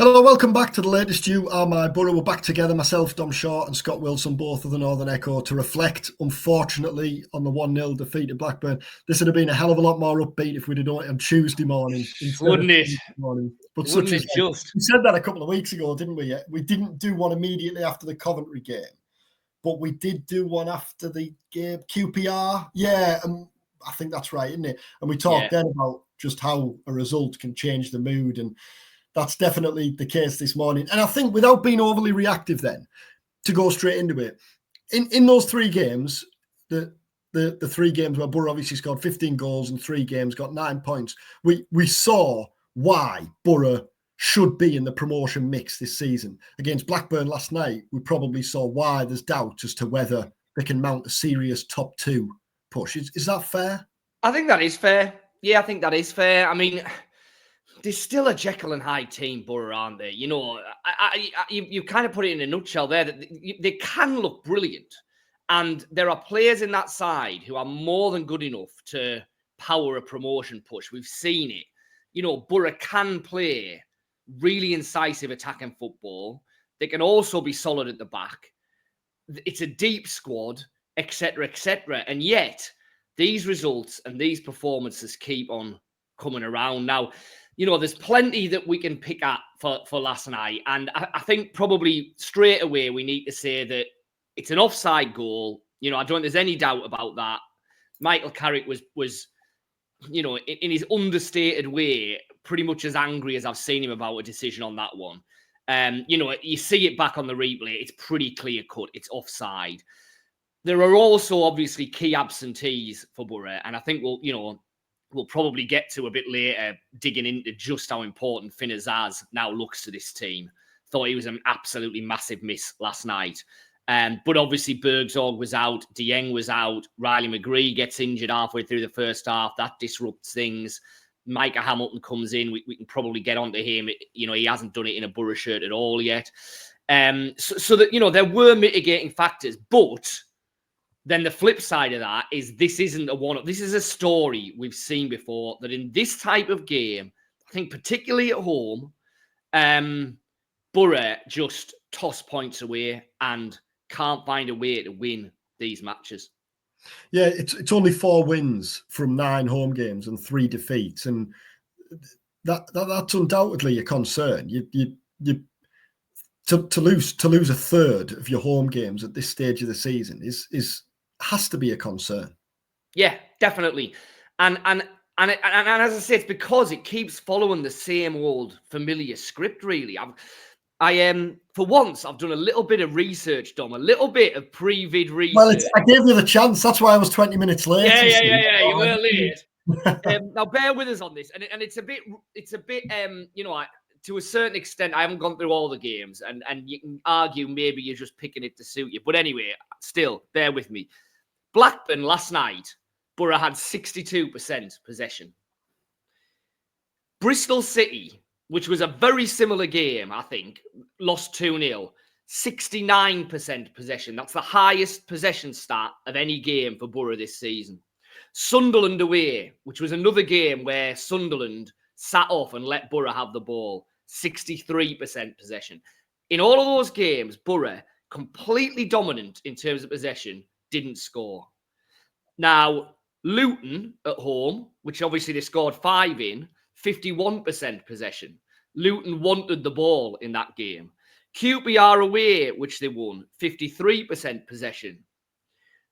Hello, welcome back to the latest You Are My Boro. We're back together, myself, Dom Short and Scott Wilson, both of the Northern Echo, to reflect, unfortunately, on the 1-0 defeat at Blackburn. This would have been a hell of a lot more upbeat if we'd have done it on Tuesday morning. Wouldn't it? Morning. But Wouldn't it just? We said that a couple of weeks ago, didn't we? We didn't do one immediately after the Coventry game, but we did do one after the game, QPR. Yeah, I think that's right, isn't it? And we talked then about just how a result can change the mood, and that's definitely the case this morning. And I think, without being overly reactive then, to go straight into it, in those three games, the three games where Boro obviously scored 15 goals in 3 games, got 9 points, we saw why Boro should be in the promotion mix this season. Against Blackburn last night, we probably saw why there's doubt as to whether they can mount a serious top 2 push. Is that fair? I think that is fair. Yeah, I think that is fair. I mean, there's still a Jekyll and Hyde team, Boro, aren't there? You know, you kind of put it in a nutshell there, that they can look brilliant. And there are players in that side who are more than good enough to power a promotion push. We've seen it. You know, Boro can play really incisive attacking football. They can also be solid at the back. It's a deep squad, etc., etc. And yet, these results and these performances keep on coming around. Now, you know, there's plenty that we can pick at for last night. And I think probably straight away we need to say that it's an offside goal. You know, I don't think there's any doubt about that. Michael Carrick was you know, in his understated way, pretty much as angry as I've seen him about a decision on that one. You know, you see it back on the replay. It's pretty clear cut. It's offside. There are also obviously key absentees for Boro. And I think we'll probably get to a bit later, digging into just how important Finn Azaz now looks to this team. Thought he was an absolutely massive miss last night. But obviously Bergzorg was out, Dieng was out, Riley McGree gets injured halfway through the first half. That disrupts things. Micah Hamilton comes in. We can probably get onto him. You know, he hasn't done it in a Boro shirt at all yet. So that, you know, there were mitigating factors, but then the flip side of that is this isn't a one-off. This is a story we've seen before, that in this type of game, I think particularly at home, Boro just toss points away and can't find a way to win these matches. Yeah, it's only 4 wins from 9 home games and 3 defeats, and that's undoubtedly a concern. To lose a third of your home games at this stage of the season has to be a concern. Yeah, definitely. And as I say, it's because it keeps following the same old familiar script, really. For once, I've done a little bit of research, Dom, a little bit of pre-vid research. Well, I gave you the chance. That's why I was 20 minutes late. Yeah. You were late. Now, bear with us on this. And it's a bit, you know, to a certain extent, I haven't gone through all the games, and you can argue maybe you're just picking it to suit you. But anyway, still, bear with me. Blackburn last night, Boro had 62% possession. Bristol City, which was a very similar game, I think, lost 2-0. 69% possession. That's the highest possession stat of any game for Boro this season. Sunderland away, which was another game where Sunderland sat off and let Boro have the ball. 63% possession. In all of those games, Boro, completely dominant in terms of possession, didn't score. Now, Luton at home, which obviously they scored 5 in, 51% possession. Luton wanted the ball in that game. QPR away, which they won, 53% possession.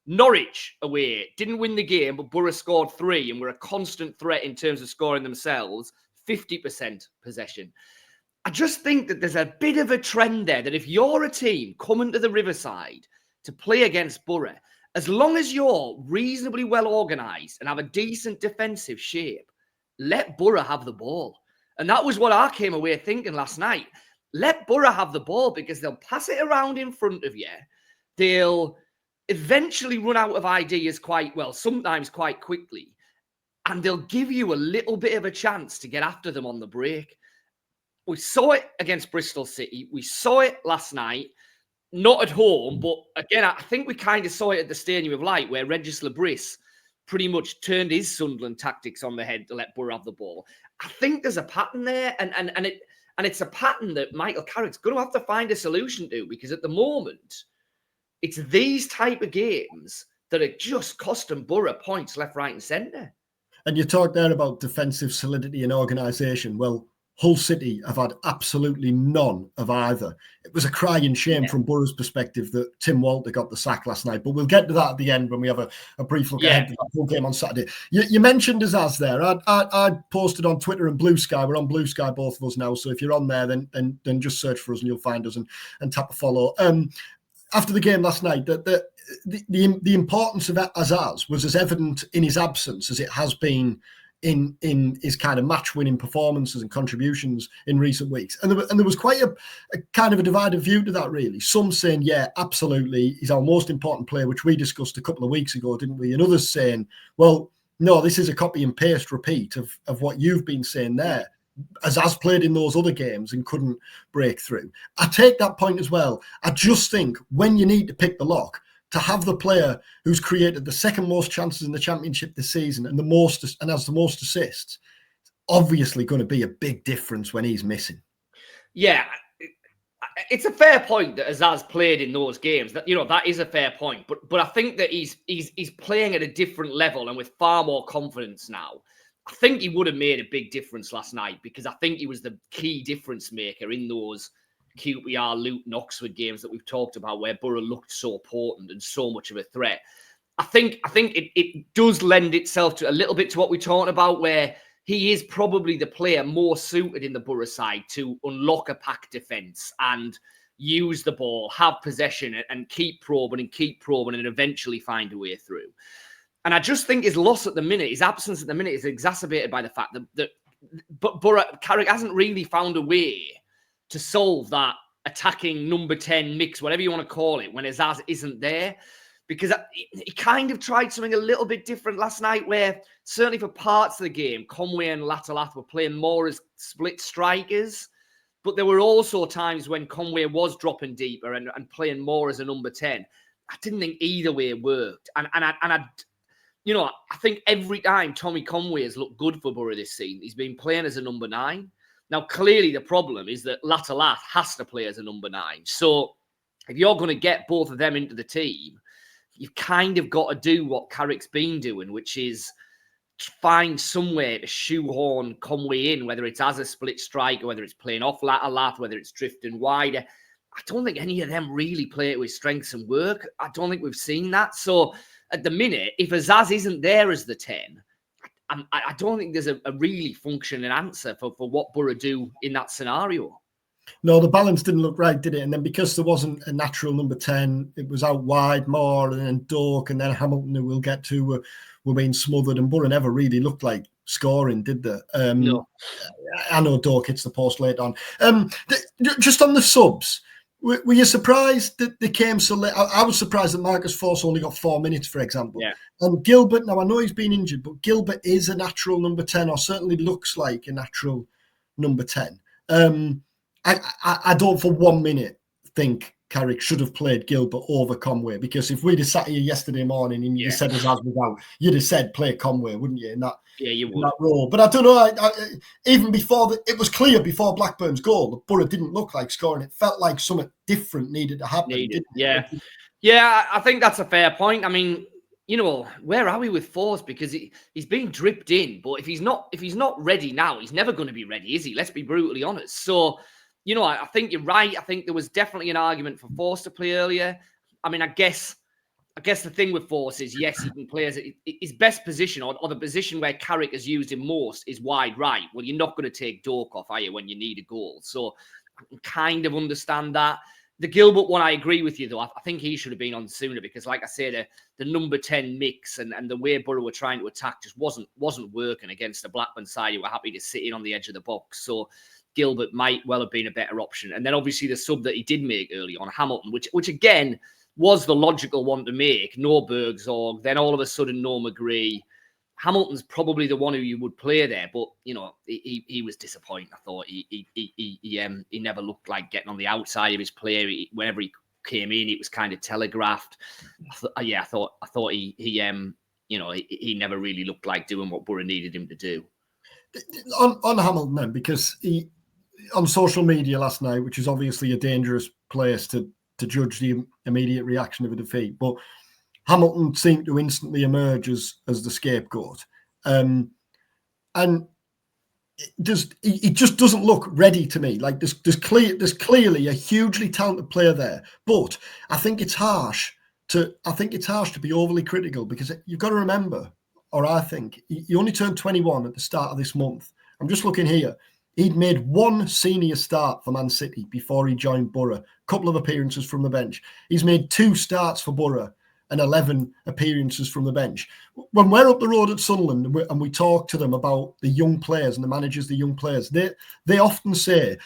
Norwich away, didn't win the game, but Boro scored 3 and were a constant threat in terms of scoring themselves, 50% possession. I just think that there's a bit of a trend there that if you're a team coming to the Riverside to play against Boro, as long as you're reasonably well organised and have a decent defensive shape, let Boro have the ball. And that was what I came away thinking last night. Let Boro have the ball, because they'll pass it around in front of you. They'll eventually run out of ideas sometimes quite quickly. And they'll give you a little bit of a chance to get after them on the break. We saw it against Bristol City. We saw it last night. Not at home, but again, I think we kind of saw it at the Stadium of Light, where Regis Lebris pretty much turned his Sunderland tactics on the head to let Boro have the ball. I think there's a pattern there, and And it's a pattern that Michael Carrick's going to have to find a solution to, because at the moment, it's these type of games that are just costing Boro points left, right, and centre. And you talked there about defensive solidity and organisation. Well, Hull City have had absolutely none of either. It was a crying shame from Boro's perspective that Tim Walter got the sack last night, but we'll get to that at the end when we have a brief look ahead to that full game on Saturday. You mentioned Azaz there. I posted on Twitter and Bluesky. We're on Bluesky, both of us now. So if you're on there, then just search for us and you'll find us and tap a follow. After the game last night, the importance of Azaz was as evident in his absence as it has been in his kind of match-winning performances and contributions in recent weeks. And there was quite a kind of a divided view to that, really. Some saying, yeah, absolutely, he's our most important player, which we discussed a couple of weeks ago, didn't we? And others saying, well, no, this is a copy and paste repeat of what you've been saying there. Azaz played in those other games and couldn't break through. I take that point as well. I just think when you need to pick the lock, to have the player who's created the second most chances in the Championship this season and has the most assists, obviously going to be a big difference when he's missing. Yeah, it's a fair point that Azaz played in those games. That that is a fair point. But I think that he's playing at a different level and with far more confidence now. I think he would have made a big difference last night, because I think he was the key difference maker in those QPR, Luton, Oxford games that we've talked about, where Boro looked so potent and so much of a threat. I think it does lend itself to a little bit to what we're talking about, where he is probably the player more suited in the Boro side to unlock a pack defence and use the ball, have possession, and keep probing and eventually find a way through. And I just think his loss at the minute, his absence at the minute, is exacerbated by the fact that Boro, Carrick hasn't really found a way to solve that attacking number 10 mix, whatever you want to call it, when Azaz isn't there. Because he kind of tried something a little bit different last night, where certainly for parts of the game, Conway and Latalath were playing more as split strikers. But there were also times when Conway was dropping deeper and playing more as a number 10. I didn't think either way worked. And I think every time Tommy Conway has looked good for Boro this season, he's been playing as a number 9. Now, clearly the problem is that Latalath has to play as a number 9. So if you're going to get both of them into the team, you've kind of got to do what Carrick's been doing, which is find somewhere to shoehorn Conway in, whether it's as a split striker, whether it's playing off Latalath, whether it's drifting wider. I don't think any of them really play to his strengths and work. I don't think we've seen that. So at the minute, if Azaz isn't there as the 10, I don't think there's a really functioning answer for what Boro do in that scenario. No, the balance didn't look right, did it? And then because there wasn't a natural number 10, it was out wide more, and then Doak and then Hamilton, who we'll get to, were being smothered, and Boro never really looked like scoring, did they? No. I know Doak hits the post late on. Just on the subs, were you surprised that they came so late? I was surprised that Marcus Force only got 4 minutes, for example. Yeah. And Gilbert, now I know he's been injured, but Gilbert is a natural number 10, or certainly looks like a natural number 10. I don't for 1 minute think Carrick should have played Gilbert over Conway, because if we'd have sat here yesterday morning and you said Azaz was out, you'd have said play Conway, wouldn't you? In that role. But I don't know. Even before it was clear before Blackburn's goal, the Boro didn't look like scoring. It felt like something different needed to happen. Yeah, I think that's a fair point. I mean, where are we with Force? Because he's been dripped in, but if he's not ready now, he's never going to be ready, is he? Let's be brutally honest. So, I think you're right. I think there was definitely an argument for Force to play earlier. I mean, I guess the thing with Force is, yes, he can play as his best position, or the position where Carrick has used him most is wide right. Well, you're not going to take Doak off, are you, when you need a goal? So I can kind of understand that. The Gilbert one, I agree with you, though. I think he should have been on sooner, because, like I said, the number 10 mix and the way Boro were trying to attack just wasn't working against the Blackburn side, who were happy to sit in on the edge of the box. So Gilbert might well have been a better option. And then obviously the sub that he did make early on, Hamilton, which again was the logical one to make. No Bergzorg, then all of a sudden no McGree. Hamilton's probably the one who you would play there, but he was disappointing. I thought he never looked like getting on the outside of his play. Whenever he came in, it was kind of telegraphed. I thought he never really looked like doing what Boro needed him to do. On Hamilton then, because on social media last night, which is obviously a dangerous place to judge the immediate reaction of a defeat, but Hamilton seemed to instantly emerge as the scapegoat. And he just doesn't look ready to me. Like there's clearly a hugely talented player there, but I think it's harsh to be overly critical, because you've got to remember, or I think he only turned 21 at the start of this month. I'm just looking here. He'd made one senior start for Man City before he joined Boro. A couple of appearances from the bench. He's made 2 starts for Boro and 11 appearances from the bench. When we're up the road at Sunderland and we talk to them about the young players and the managers, the young players, they often say,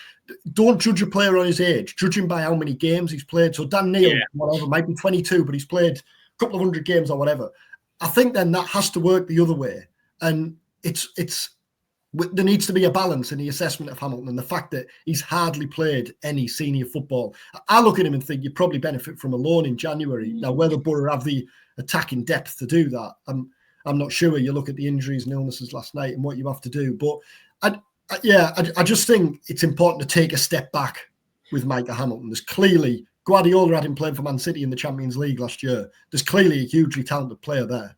don't judge a player on his age, judge him by how many games he's played. So Dan Neil, whatever, might be 22, but he's played a couple of hundred games or whatever. I think then that has to work the other way. And there needs to be a balance in the assessment of Hamilton and the fact that he's hardly played any senior football. I look at him and think you'd probably benefit from a loan in January. Now, whether Boro have the attacking depth to do that, I'm not sure. You look at the injuries and illnesses last night and what you have to do. But I just think it's important to take a step back with Micah Hamilton. There's clearly, Guardiola had him playing for Man City in the Champions League last year. There's clearly a hugely talented player there.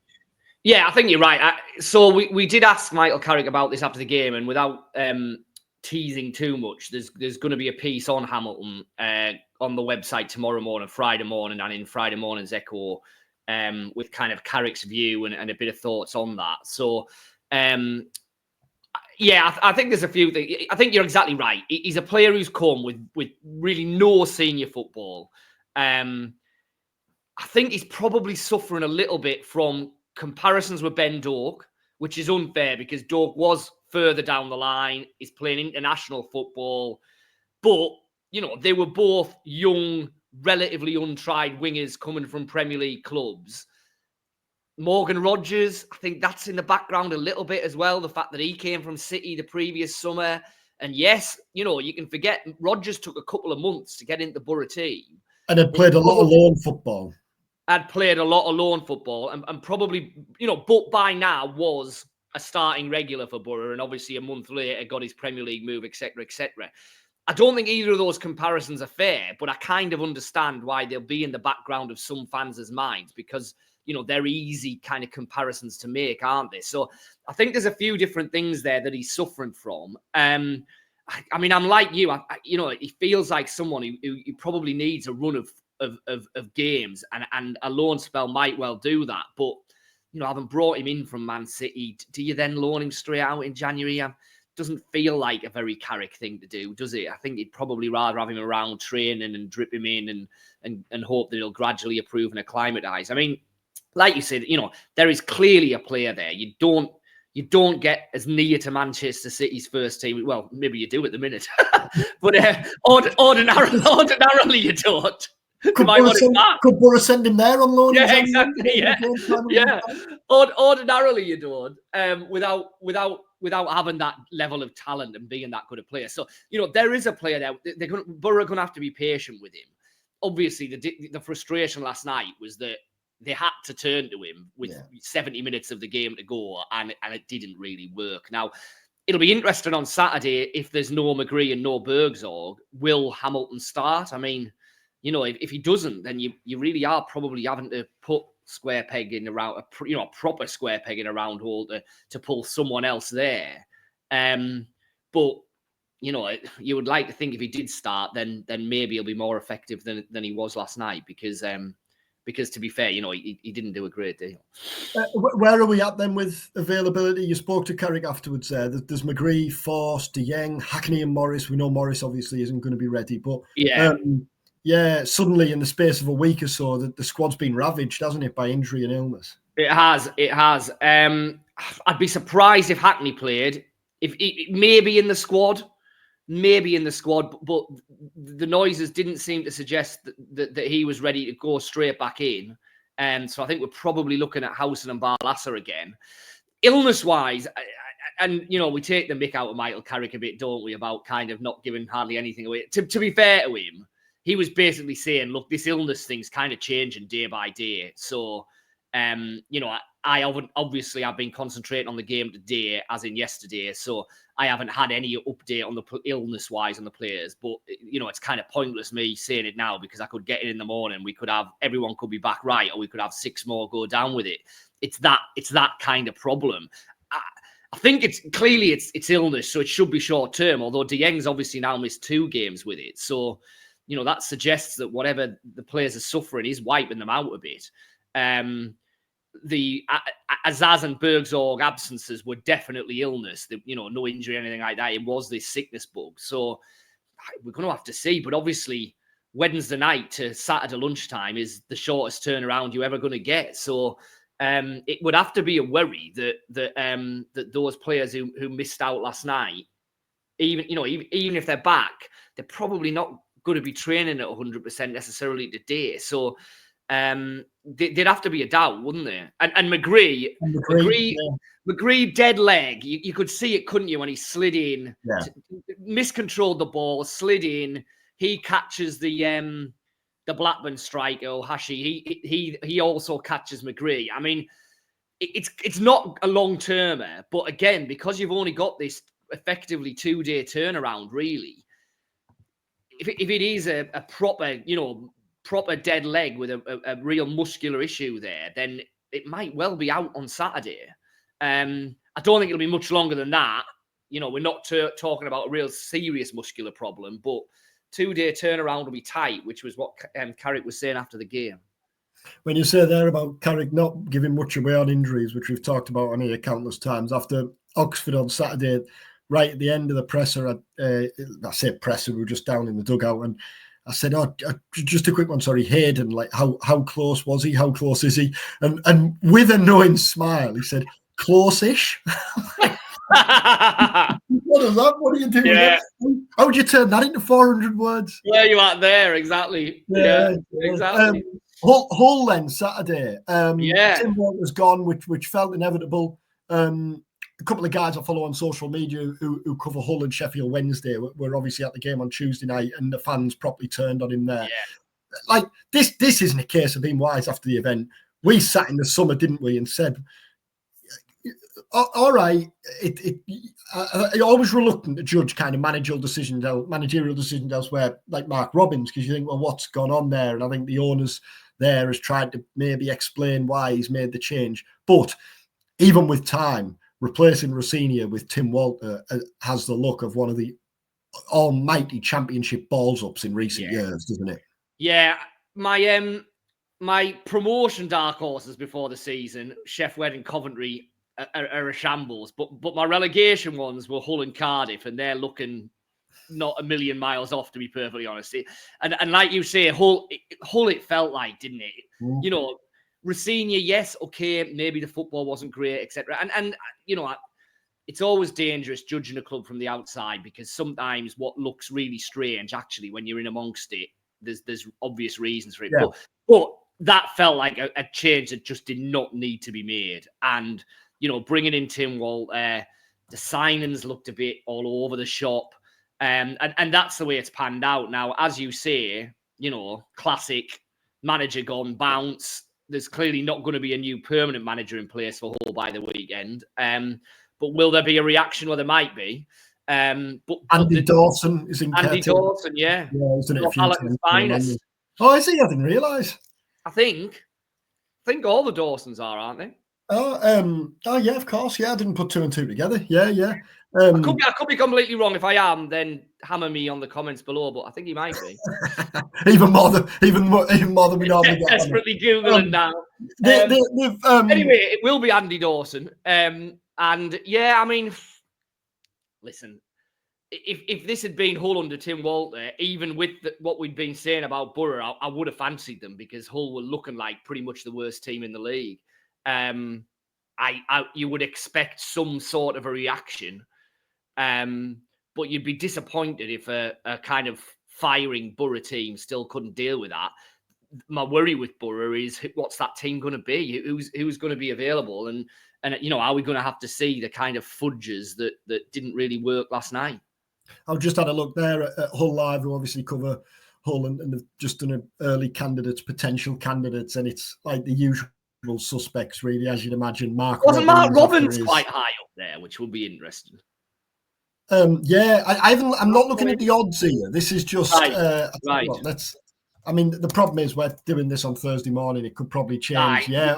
Yeah, I think you're right. So we did ask Michael Carrick about this after the game, and without teasing too much, there's going to be a piece on Hamilton on the website tomorrow morning, Friday morning, and in Friday morning's Echo, with kind of Carrick's view and a bit of thoughts on that. So, I think there's a few things. I think you're exactly right. He's a player who's come with really no senior football. I think he's probably suffering a little bit from comparisons with Ben Doak, which is unfair because Doak was further down the line. He's playing international football. But, they were both young, relatively untried wingers coming from Premier League clubs. Morgan Rogers, I think that's in the background a little bit as well. The fact that he came from City the previous summer. And yes, you can forget Rogers took a couple of months to get into the Boro team. And had played a lot of loan football. Had played a lot of loan football and probably, but by now was a starting regular for Boro, and obviously a month later got his Premier League move, etc., etc. I don't think either of those comparisons are fair, but I kind of understand why they'll be in the background of some fans' minds because, they're easy kind of comparisons to make, aren't they? So I think there's a few different things there that he's suffering from. I'm like you. He feels like someone who probably needs a run of games, and a loan spell might well do that. But, having brought him in from Man City, do you then loan him straight out in January? Doesn't feel like a very Carrick thing to do, does it? I think he'd probably rather have him around training and drip him in and hope that he'll gradually improve and acclimatise. I mean, like you said, there is clearly a player there. You don't get as near to Manchester City's first team. Well, maybe you do at the minute, but ordinarily you don't. Could Boro send him there on loan? Yeah, exactly. Yeah. Ordinarily you don't, without having that level of talent and being that good a player. So, there is a player there. Boro are going to have to be patient with him. Obviously, the frustration last night was that they had to turn to him with 70 minutes of the game to go, and it didn't really work. Now, it'll be interesting on Saturday if there's no McGree and no Bergsorg. Will Hamilton start? I mean, if he doesn't, then you really are probably having to put square peg in around a proper square peg in a round hole to pull someone else there. But you would like to think if he did start, then maybe he'll be more effective than he was last night because to be fair, he didn't do a great deal. Where are we at then with availability? You spoke to Carrick afterwards there. There's McGree, Force, De Jong, Hackney and Morris. We know Morris obviously isn't going to be ready, but suddenly in the space of a week or so, the squad's been ravaged, hasn't it, by injury and illness? It has. I'd be surprised if Hackney played. If maybe in the squad, but the noises didn't seem to suggest that he was ready to go straight back in. And so I think we're probably looking at Howson and Barlasser again. Illness-wise, and, we take the mick out of Michael Carrick a bit, don't we, about kind of not giving hardly anything away. To be fair to him, he was basically saying, look, this illness thing's kind of changing day by day. So, I've been concentrating on the game today, as in yesterday. So I haven't had any update on the illness-wise on the players. But, it's kind of pointless me saying it now because I could get it in the morning. Everyone could be back right, or we could have 6 more go down with it. It's that kind of problem. I think it's illness, so it should be short term. Although Dieng's obviously now missed 2 games with it, so that suggests that whatever the players are suffering is wiping them out a bit. The Azaz and Bergzorg absences were definitely illness. No injury, anything like that. It was this sickness bug. So we're going to have to see. But obviously, Wednesday night to Saturday lunchtime is the shortest turnaround you're ever going to get. So. It would have to be a worry that those players who missed out last night, even if they're back, they're probably not going to be training at 100% necessarily today. So there'd have to be a doubt, wouldn't there? And McGree, dead leg. You could see it, couldn't you, when he slid in, miscontrolled the ball, slid in. He catches the Blackburn striker, Hashi, he also catches McGree. I mean, it's not a long-termer, but again, because you've only got this effectively 2-day turnaround, really, if it is a proper dead leg with a real muscular issue there, then it might well be out on Saturday. I don't think it'll be much longer than that. We're not talking about a real serious muscular problem, but 2-day turnaround will be tight, which was what Carrick was saying after the game. When you say there about Carrick not giving much away on injuries, which we've talked about on here countless times, after Oxford on Saturday, right at the end of the presser, I said presser, we were just down in the dugout, and I said, just a quick one, sorry, Hayden, like how close was he? How close is he? And with a knowing smile, he said, close-ish. What is that? What are you doing? Yeah. How would you turn that into 400 words? Yeah, you are there, exactly. Yeah, exactly. Hull then, Saturday. Yeah. Tim Walter was gone, which felt inevitable. A couple of guys I follow on social media who cover Hull and Sheffield Wednesday were obviously at the game on Tuesday night, and the fans properly turned on him there. Yeah. Like, this isn't a case of being wise after the event. We sat in the summer, didn't we, and said, all right, I'm always reluctant to judge kind of managerial decisions elsewhere, like Mark Robbins, because you think, well, what's gone on there? And I think the owners there has tried to maybe explain why he's made the change. But even with time, replacing Rossignol with Tim Walter has the look of one of the almighty championship balls-ups in recent years, doesn't it? Yeah, my promotion dark horses before the season, Sheffield and Coventry, are a shambles, but my relegation ones were Hull and Cardiff, and they're looking not a million miles off, to be perfectly honest. And like you say, Hull, it felt like, didn't it? Mm. Rossignol, yes, okay, maybe the football wasn't great, etc. And it's always dangerous judging a club from the outside, because sometimes what looks really strange, actually, when you're in amongst it, there's obvious reasons for it. Yeah. But that felt like a change that just did not need to be made. And bringing in Tim Walter, the signings looked a bit all over the shop. And that's the way it's panned out. Now, as you say, classic manager gone bounce. There's clearly not going to be a new permanent manager in place for Hull by the weekend. But will there be a reaction? Well, there might be. But Andy Dawson is in Andy Dawson, yeah. He's done it a few times. Finest. Oh, I see. I didn't realise. I think all the Dawsons are, aren't they? Oh yeah, of course. Yeah, I didn't put 2 and 2 together. Yeah. I could be completely wrong. If I am, then hammer me on the comments below. But I think he might be. even more than we normally get. Desperately googling now. Anyway, it will be Andy Dawson. And yeah, I mean, listen, if this had been Hull under Tim Walter, even with what we'd been saying about Boro, I would have fancied them, because Hull were looking like pretty much the worst team in the league. You would expect some sort of a reaction, but you'd be disappointed if a kind of firing Boro team still couldn't deal with that. My worry with Boro is, what's that team going to be? Who's going to be available? And are we going to have to see the kind of fudges that didn't really work last night? I've just had a look there at Hull Live, who obviously cover Hull, and they've just done early potential candidates, and it's like the usual suspects, really, as you'd imagine. Wasn't Mark Robbins quite high up there, which will be interesting? Yeah, I'm not looking at the odds here. This is just right. Well, the problem is we're doing this on Thursday morning. It could probably change. Yeah.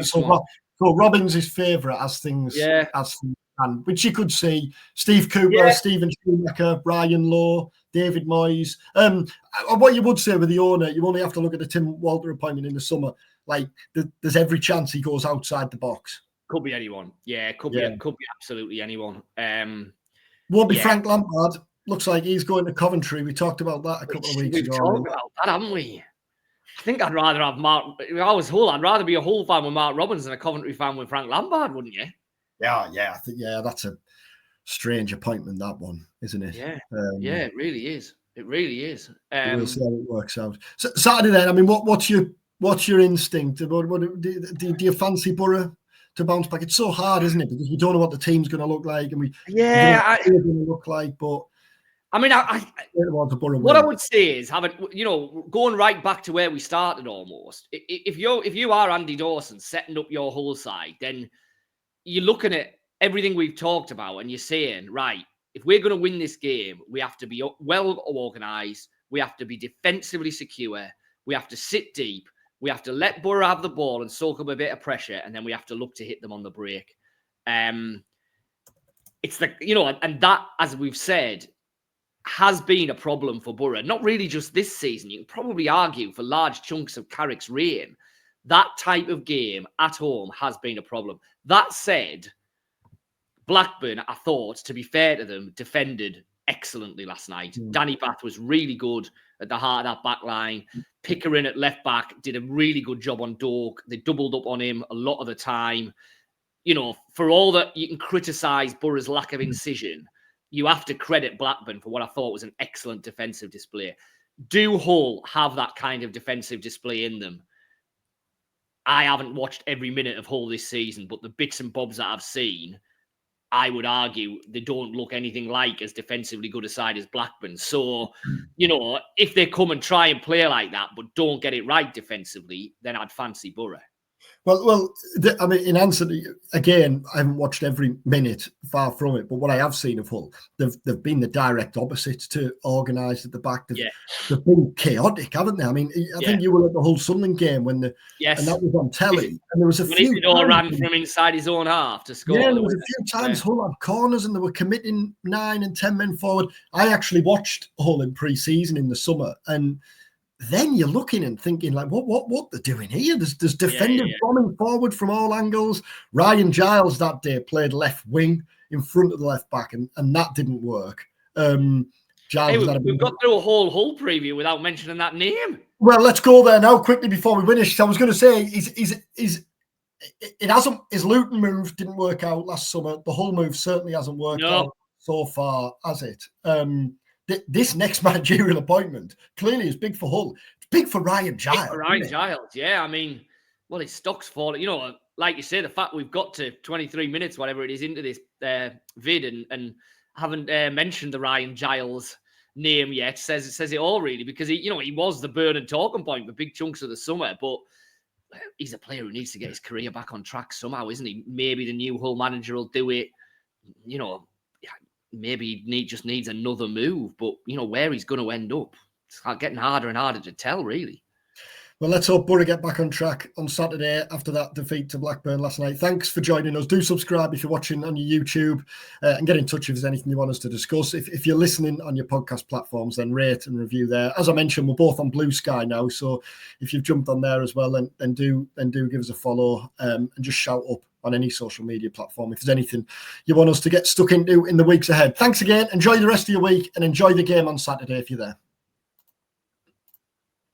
So Robbins is favourite as things stand, which you could see. Steve Cooper, Stephen Schumacher, Brian Lowe, David Moyes. What you would say with the owner, you only have to look at the Tim Walter appointment in the summer. Like there's every chance he goes outside the box. Could be anyone. Yeah, could be absolutely anyone. Won't be Frank Lampard. Looks like he's going to Coventry. We talked about that a couple of weeks ago. We've talked about that, haven't we? I think I'd rather have Mark. I'd rather be a Hull fan with Mark Robbins than a Coventry fan with Frank Lampard, wouldn't you? Yeah. I think that's a strange appointment, that one, isn't it? Yeah. It really is. It really is. We'll see how it works out. So, Saturday then. I mean, what's your instinct? Do you fancy Boro to bounce back? It's so hard, isn't it? Because we don't know what the team's going to look like, and we don't know what it's going to look like. But I mean, what I would say is going right back to where we started almost. If you are Andy Dawson setting up your whole side, then you're looking at everything we've talked about, and you're saying, right, if we're going to win this game, we have to be well organised. We have to be defensively secure. We have to sit deep. We have to let Boro have the ball and soak up a bit of pressure, and then we have to look to hit them on the break. It's and that, as we've said, has been a problem for Boro. Not really just this season. You can probably argue for large chunks of Carrick's reign. That type of game at home has been a problem. That said, Blackburn, I thought, to be fair to them, defended excellently last night. Danny Bath was really good at the heart of that back line. Pickering at left back did a really good job on Doak. They doubled up on him a lot of the time. For all that you can criticise Boro's lack of incision, you have to credit Blackburn for what I thought was an excellent defensive display. Do Hull have that kind of defensive display in them? I haven't watched every minute of Hull this season, but the bits and bobs that I've seen, I would argue they don't look anything like as defensively good a side as Blackburn. So, if they come and try and play like that, but don't get it right defensively, then I'd fancy Boro. Well, in answer to you, again, I haven't watched every minute, far from it, but what I have seen of Hull, they've been the direct opposites to organised at the back. They've been chaotic, haven't they? I mean, I think you were at the Hull Sunderland game and that was on telly, and there was a few times all ran from inside his own half to score. Yeah, there was a few times Hull had corners and they were committing 9 and 10 men forward. I actually watched Hull in pre-season in the summer, and then you're looking and thinking, like, what they're doing here? There's defenders bombing forward from all angles. Ryan Giles that day played left wing in front of the left back, and that didn't work. Giles, we've got through a whole Hull preview without mentioning that name. Well, let's go there now quickly before we finish. I was going to say, his Luton move didn't work out last summer. The Hull move certainly hasn't worked out so far, has it? This next managerial appointment clearly is big for Hull. It's big for Ryan Giles. Giles, yeah. I mean, his stock's falling. Like you say, the fact we've got to 23 minutes, whatever it is, into this vid and haven't mentioned the Ryan Giles name yet says it all, really, because he was the burn and talking point for big chunks of the summer, but he's a player who needs to get his career back on track somehow, isn't he? Maybe the new Hull manager will do it. Maybe he just needs another move, but where he's going to end up, it's getting harder and harder to tell, really. Well, let's hope Boro get back on track on Saturday after that defeat to Blackburn last night. Thanks for joining us. Do subscribe if you're watching on your YouTube and get in touch if there's anything you want us to discuss. If you're listening on your podcast platforms, then rate and review there. As I mentioned, we're both on Bluesky now, so if you've jumped on there as well, then do give us a follow and just shout up on any social media platform if there's anything you want us to get stuck into in the weeks ahead. Thanks again. Enjoy the rest of your week and enjoy the game on Saturday if you're there.